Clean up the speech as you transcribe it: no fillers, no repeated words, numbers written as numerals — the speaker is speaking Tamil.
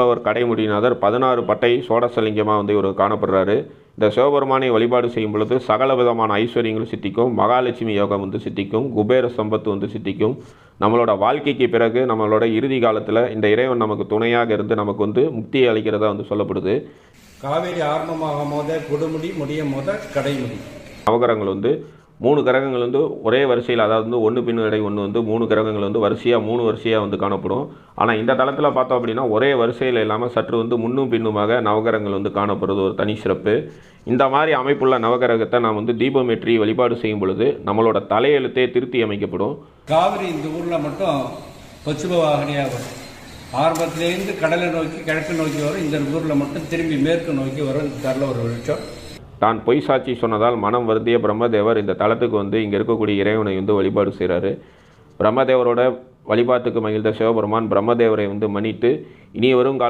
ஒரு கடைமுடிநாதர் 16 பட்டை சோடசலிங்கமாக வந்து இவர் காணப்படுறாரு. இந்த சிவபெருமானை வழிபாடு செய்யும் பொழுது சகல விதமான ஐஸ்வர்யங்கள் சித்திக்கும், மகாலட்சுமி யோகம் வந்து சித்திக்கும், குபேர சம்பத்து வந்து சித்திக்கும். நம்மளோட வாழ்க்கைக்கு பிறகு நம்மளோட இறுதி காலத்தில் இந்த இறைவன் நமக்கு துணையாக இருந்து நமக்கு வந்து முக்தியை அளிக்கிறதா வந்து சொல்லப்படுது. காவேரி ஆரம்பமாகும் போத கொடுமுடி முடியும் போத கடைமுடி. நவகிரகங்கள் வந்து 3 கிரகங்கள் வந்து ஒரே வரிசையில், அதாவது வந்து ஒன்று பின்னடை ஒன்று வந்து 3 கிரகங்கள் வந்து வரிசையாக 3 வரிசையாக வந்து காணப்படும். ஆனால் இந்த தளத்தில் பார்த்தோம் அப்படின்னா ஒரே வரிசையில் இல்லாமல் சற்று வந்து முன்னும் பின்னுமாக நவகிரகங்கள் வந்து காணப்படுறது ஒரு தனி சிறப்பு. இந்த மாதிரி அமைப்புள்ள நவகிரகத்தை நாம் வந்து தீபமேற்றி வழிபாடு செய்யும் பொழுது நம்மளோட தலையெழுத்தே திருத்தி அமைக்கப்படும். காவிரி இந்த ஊரில் மட்டும் பசுப வாகனியாக வரும். ஆரம்பத்திலேருந்து கடலை நோக்கி கிழக்கு நோக்கி வரும். இந்த ஊரில் மட்டும் திரும்பி மேற்கு நோக்கி வரும். இந்த தரில் ஒரு வெளிச்சம். தான் பொய் சாட்சி சொன்னதால் மனம் வருந்திய பிரம்மதேவர் இந்த தலத்துக்கு வந்து இங்கே இருக்கக்கூடிய இறைவனை வந்து வழிபாடு செய்கிறாரு. பிரம்மதேவரோட வழிபாட்டுக்கு மகிழ்ந்த சிவபெருமான் பிரம்மதேவரை வந்து மன்னித்து இனி வரும்